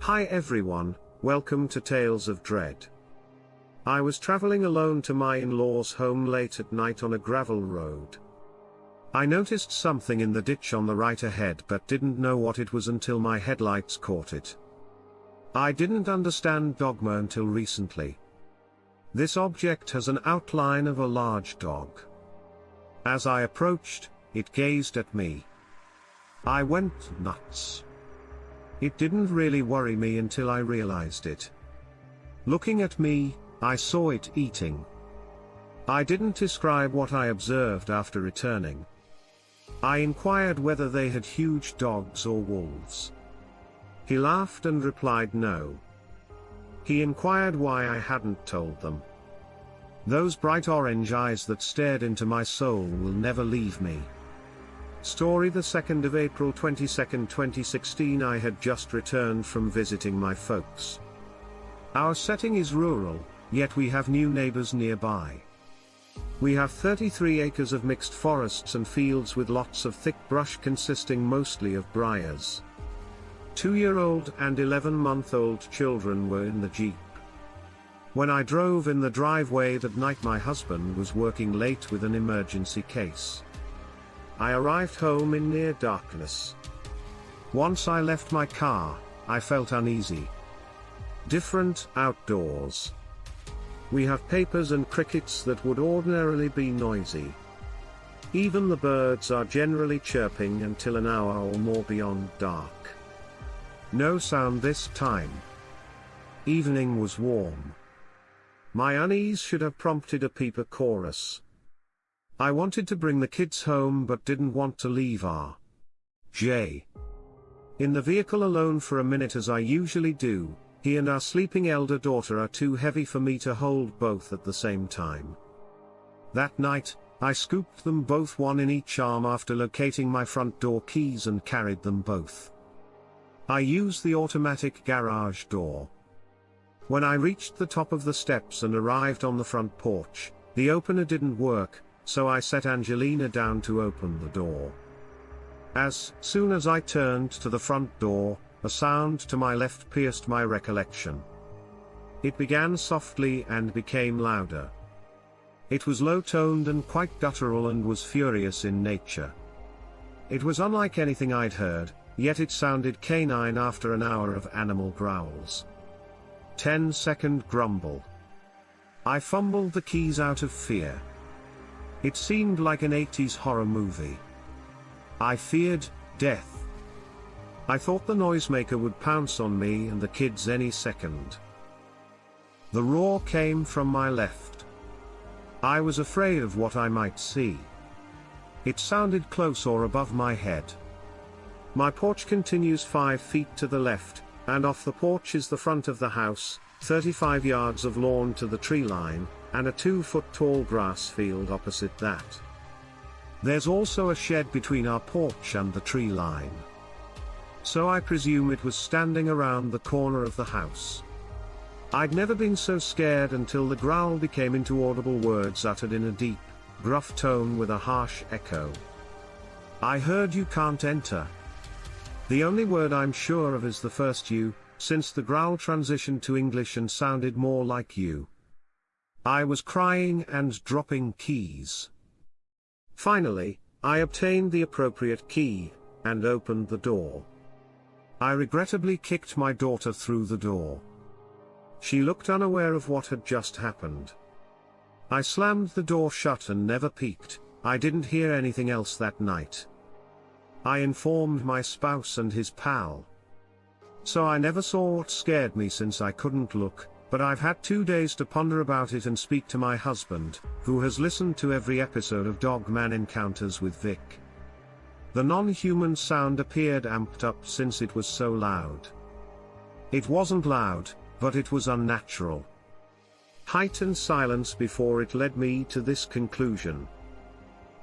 Hi everyone, welcome to Tales of Dread. I was traveling alone to my in-laws' home late at night on a gravel road. I noticed something in the ditch on the right ahead but didn't know what it was until my headlights caught it. I didn't understand Dogman until recently. This object has an outline of a large dog. As I approached, it gazed at me. I went nuts. It didn't really worry me until I realized it. Looking at me, I saw it eating. I didn't describe what I observed after returning. I inquired whether they had huge dogs or wolves. He laughed and replied no. He inquired why I hadn't told them. Those bright orange eyes that stared into my soul will never leave me. Story: the 2nd of April 22nd, 2016. I had just returned from visiting my folks. Our setting is rural, yet we have new neighbors nearby. We have 33 acres of mixed forests and fields with lots of thick brush consisting mostly of briars. 2-year-old and 11-month-old children were in the Jeep. When I drove in the driveway that night, my husband was working late with an emergency case. I arrived home in near darkness. Once I left my car, I felt uneasy. Different outdoors. We have papers and crickets that would ordinarily be noisy. Even the birds are generally chirping until an hour or more beyond dark. No sound this time. Evening was warm. My unease should have prompted a peeper chorus. I wanted to bring the kids home but didn't want to leave R.J. in the vehicle alone for a minute as I usually do. He and our sleeping elder daughter are too heavy for me to hold both at the same time. That night, I scooped them both, one in each arm, after locating my front door keys, and carried them both. I used the automatic garage door. When I reached the top of the steps and arrived on the front porch, the opener didn't work, so I set Angelina down to open the door. As soon as I turned to the front door, a sound to my left pierced my recollection. It began softly and became louder. It was low-toned and quite guttural and was furious in nature. It was unlike anything I'd heard, yet it sounded canine after an hour of animal growls. 10-second grumble. I fumbled the keys out of fear. It seemed like an 80s horror movie. I feared death. I thought the noisemaker would pounce on me and the kids any second. The roar came from my left. I was afraid of what I might see. It sounded close or above my head. My porch continues 5 feet to the left, and off the porch is the front of the house, 35 yards of lawn to the tree line, and a 2-foot-tall grass field opposite that. There's also a shed between our porch and the tree line. So I presume it was standing around the corner of the house. I'd never been so scared until the growl became into audible words uttered in a deep, gruff tone with a harsh echo. I heard "you can't enter." The only word I'm sure of is the first "you," since the growl transitioned to English and sounded more like "you." I was crying and dropping keys. Finally, I obtained the appropriate key, and opened the door. I regrettably kicked my daughter through the door. She looked unaware of what had just happened. I slammed the door shut and never peeked. I didn't hear anything else that night. I informed my spouse and his pal. So I never saw what scared me since I couldn't look, but I've had 2 days to ponder about it and speak to my husband, who has listened to every episode of Dogman Encounters with Vic. The non-human sound appeared amped up since it was so loud. It wasn't loud, but it was unnatural. Heightened silence before it led me to this conclusion.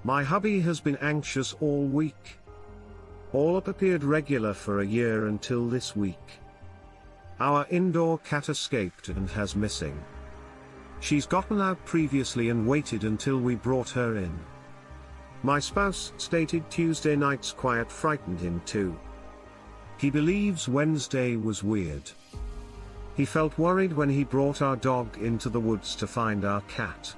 My hubby has been anxious all week. All up appeared regular for a year until this week. Our indoor cat escaped and has missing. She's gotten out previously and waited until we brought her in. My spouse stated Tuesday night's quiet frightened him too. He believes Wednesday was weird. He felt worried when he brought our dog into the woods to find our cat.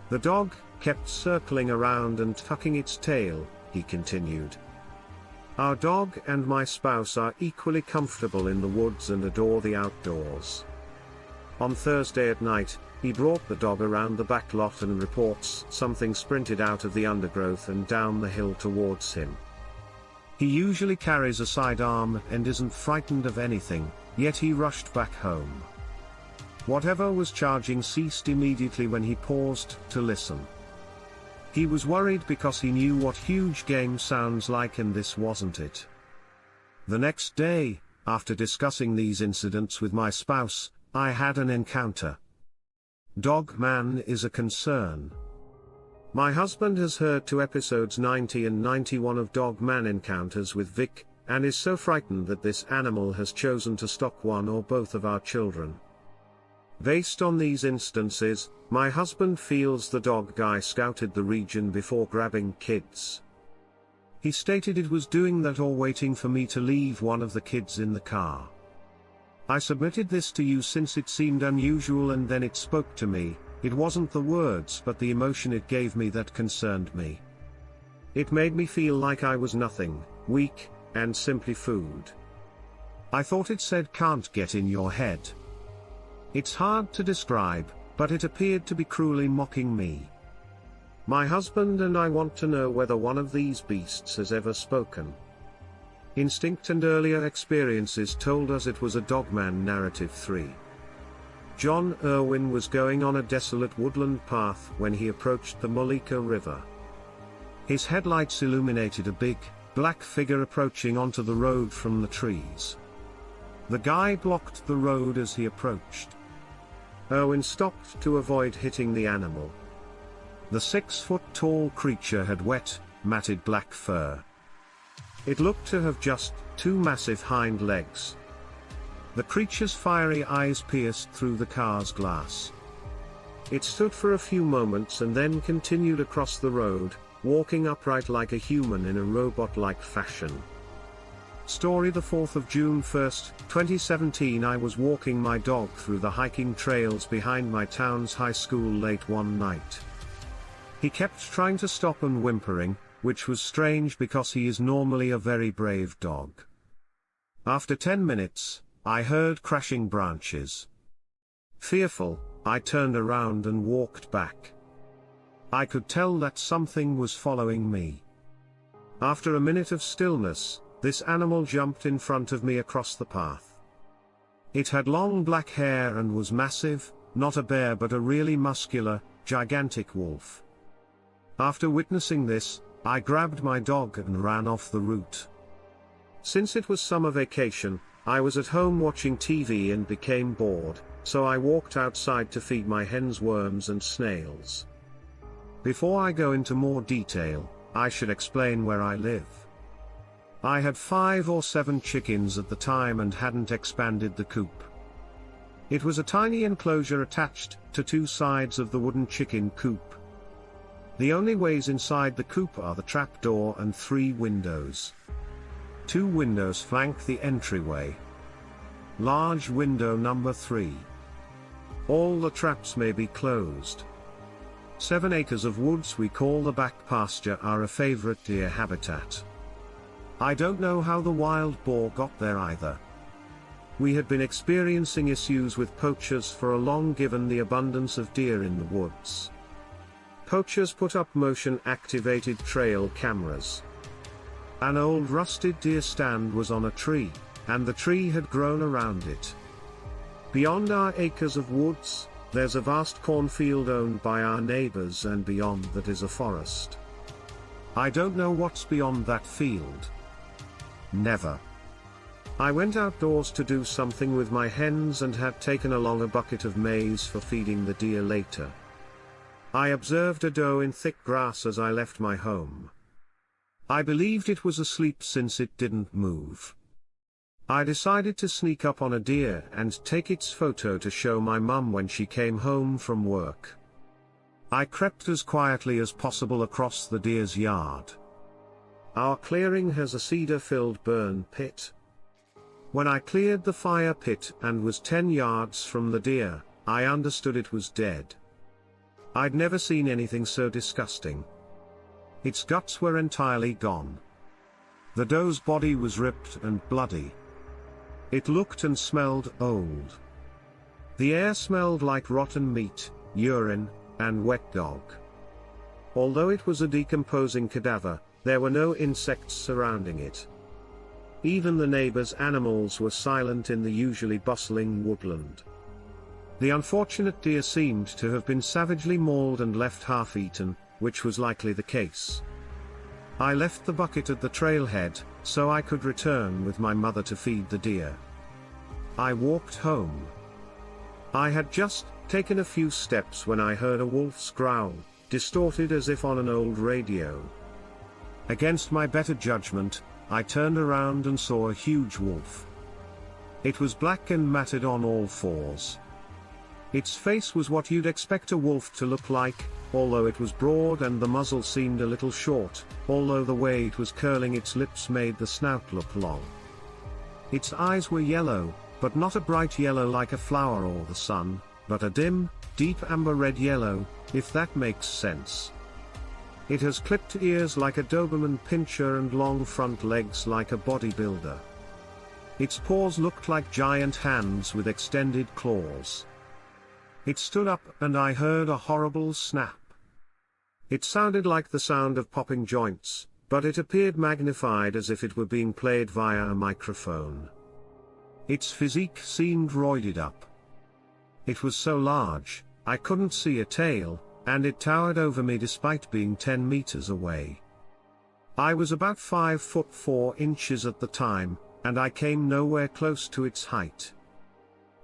The dog kept circling around and tucking its tail, he continued. Our dog and my spouse are equally comfortable in the woods and adore the outdoors. On Thursday at night, he brought the dog around the back lot and reports something sprinted out of the undergrowth and down the hill towards him. He usually carries a sidearm and isn't frightened of anything, yet he rushed back home. Whatever was charging ceased immediately when he paused to listen. He was worried because he knew what huge game sounds like, and this wasn't it. The next day, after discussing these incidents with my spouse, I had an encounter. Dogman is a concern. My husband has heard to episodes 90 and 91 of Dogman encounters with Vic, and is so frightened that this animal has chosen to stalk one or both of our children. Based on these instances, my husband feels the dog guy scouted the region before grabbing kids. He stated it was doing that or waiting for me to leave one of the kids in the car. I submitted this to you since it seemed unusual, and then it spoke to me. It wasn't the words but the emotion it gave me that concerned me. It made me feel like I was nothing, weak, and simply food. I thought it said can't get in your head. It's hard to describe, but it appeared to be cruelly mocking me. My husband and I want to know whether one of these beasts has ever spoken. Instinct and earlier experiences told us it was a Dogman narrative 3. John Irwin was going on a desolate woodland path when he approached the Mullica River. His headlights illuminated a big, black figure approaching onto the road from the trees. The guy blocked the road as he approached. Irwin stopped to avoid hitting the animal. The 6-foot-tall creature had wet, matted black fur. It looked to have just 2 massive hind legs. The creature's fiery eyes pierced through the car's glass. It stood for a few moments and then continued across the road, walking upright like a human in a robot-like fashion. Story: the 4th of June 1st, 2017. I was walking my dog through the hiking trails behind my town's high school late one night. He kept trying to stop and whimpering, which was strange because he is normally a very brave dog. After 10 minutes, I heard crashing branches. Fearful, I turned around and walked back. I could tell that something was following me. After a minute of stillness, this animal jumped in front of me across the path. It had long black hair and was massive, not a bear but a really muscular, gigantic wolf. After witnessing this, I grabbed my dog and ran off the route. Since it was summer vacation, I was at home watching TV and became bored, so I walked outside to feed my hens worms and snails. Before I go into more detail, I should explain where I live. I had 5 or 7 chickens at the time and hadn't expanded the coop. It was a tiny enclosure attached to 2 sides of the wooden chicken coop. The only ways inside the coop are the trapdoor and 3 windows. 2 windows flank the entryway. Large window number 3. All the traps may be closed. 7 acres of woods we call the back pasture are a favorite deer habitat. I don't know how the wild boar got there either. We had been experiencing issues with poachers for a long given the abundance of deer in the woods. Poachers put up motion-activated trail cameras. An old rusted deer stand was on a tree, and the tree had grown around it. Beyond our acres of woods, there's a vast cornfield owned by our neighbors, and beyond that is a forest. I don't know what's beyond that field. Never. I went outdoors to do something with my hens and had taken along a bucket of maize for feeding the deer later. I observed a doe in thick grass as I left my home. I believed it was asleep since it didn't move. I decided to sneak up on a deer and take its photo to show my mum when she came home from work. I crept as quietly as possible across the deer's yard. Our clearing has a cedar-filled burn pit. When I cleared the fire pit and was 10 yards from the deer, I understood it was dead. I'd never seen anything so disgusting. Its guts were entirely gone. The doe's body was ripped and bloody. It looked and smelled old. The air smelled like rotten meat, urine, and wet dog. Although it was a decomposing cadaver, there were no insects surrounding it. Even the neighbors' animals were silent in the usually bustling woodland. The unfortunate deer seemed to have been savagely mauled and left half-eaten, which was likely the case. I left the bucket at the trailhead, so I could return with my mother to feed the deer. I walked home. I had just taken a few steps when I heard a wolf's growl, distorted as if on an old radio. Against my better judgment, I turned around and saw a huge wolf. It was black and matted on all fours. Its face was what you'd expect a wolf to look like, although it was broad and the muzzle seemed a little short, although the way it was curling its lips made the snout look long. Its eyes were yellow, but not a bright yellow like a flower or the sun, but a dim, deep amber red yellow, if that makes sense. It has clipped ears like a Doberman pinscher and long front legs like a bodybuilder. Its paws looked like giant hands with extended claws. It stood up and I heard a horrible snap. It sounded like the sound of popping joints, but it appeared magnified as if it were being played via a microphone. Its physique seemed roided up. It was so large, I couldn't see a tail, and it towered over me despite being 10 meters away. I was about 5 foot 4 inches at the time, and I came nowhere close to its height.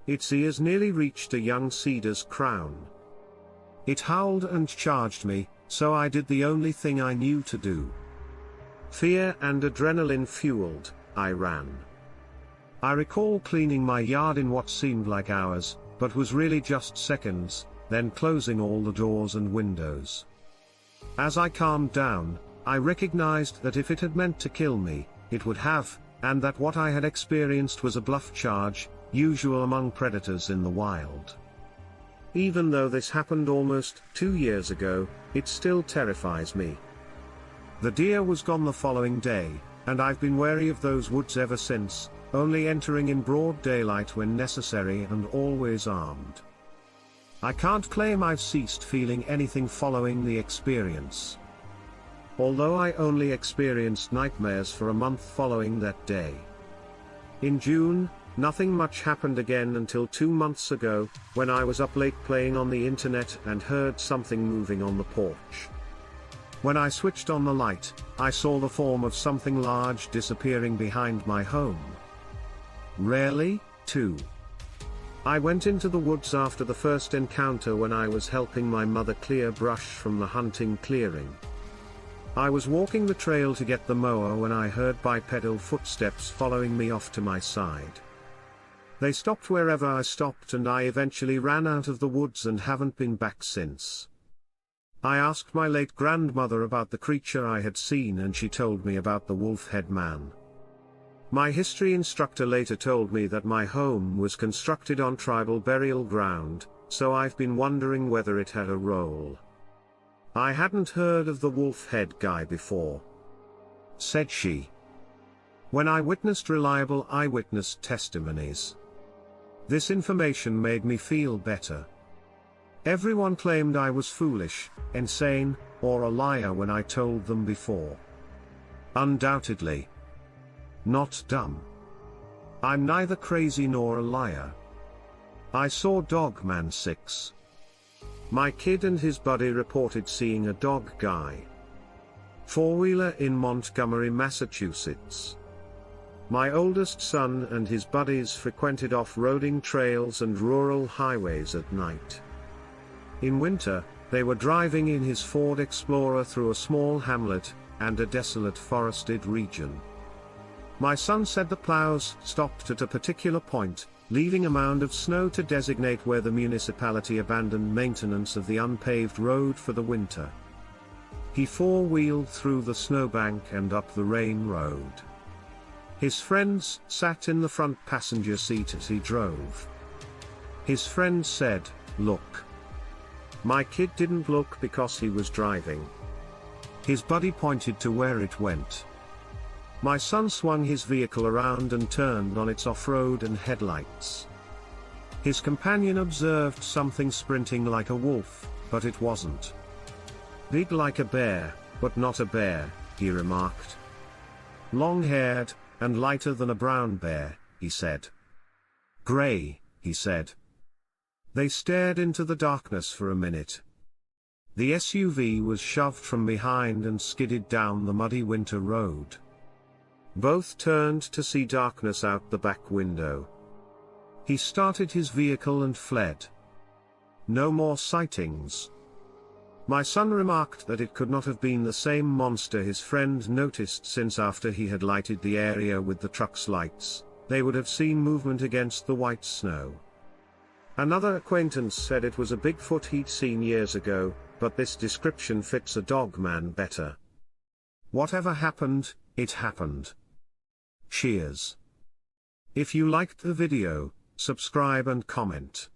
Its ears nearly reached a young cedar's crown. It howled and charged me, so I did the only thing I knew to do. Fear and adrenaline fueled, I ran. I recall cleaning my yard in what seemed like hours, but was really just seconds, then closing all the doors and windows. As I calmed down, I recognized that if it had meant to kill me, it would have, and that what I had experienced was a bluff charge, usual among predators in the wild. Even though this happened almost 2 years ago, it still terrifies me. The deer was gone the following day, and I've been wary of those woods ever since, only entering in broad daylight when necessary and always armed. I can't claim I've ceased feeling anything following the experience. Although I only experienced nightmares for a month following that day. In June, nothing much happened again until 2 months ago, when I was up late playing on the internet and heard something moving on the porch. When I switched on the light, I saw the form of something large disappearing behind my home. Rarely, too. I went into the woods after the first encounter when I was helping my mother clear brush from the hunting clearing. I was walking the trail to get the mower when I heard bipedal footsteps following me off to my side. They stopped wherever I stopped and I eventually ran out of the woods and haven't been back since. I asked my late grandmother about the creature I had seen and she told me about the wolf-head man. My history instructor later told me that my home was constructed on tribal burial ground, so I've been wondering whether it had a role. I hadn't heard of the wolf-head guy before, said she. When I witnessed reliable eyewitness testimonies, this information made me feel better. Everyone claimed I was foolish, insane, or a liar when I told them before. Undoubtedly. Not dumb. I'm neither crazy nor a liar. I saw Dogman 6. My kid and his buddy reported seeing a dog guy. Four-wheeler in Montgomery, Massachusetts. My oldest son and his buddies frequented off-roading trails and rural highways at night. In winter, they were driving in his Ford Explorer through a small hamlet and a desolate forested region. My son said the plows stopped at a particular point, leaving a mound of snow to designate where the municipality abandoned maintenance of the unpaved road for the winter. He four-wheeled through the snowbank and up the rain road. His friends sat in the front passenger seat as he drove. His friend said, "Look." My kid didn't look because he was driving. His buddy pointed to where it went. My son swung his vehicle around and turned on its off-road and headlights. His companion observed something sprinting like a wolf, but it wasn't. "Big like a bear, but not a bear," he remarked. "Long-haired, and lighter than a brown bear," he said. "Gray," he said. They stared into the darkness for a minute. The SUV was shoved from behind and skidded down the muddy winter road. Both turned to see darkness out the back window. He started his vehicle and fled. No more sightings. My son remarked that it could not have been the same monster his friend noticed, since after he had lighted the area with the truck's lights, they would have seen movement against the white snow. Another acquaintance said it was a Bigfoot he'd seen years ago, but this description fits a Dogman better. Whatever happened, it happened. Cheers. If you liked the video, subscribe and comment.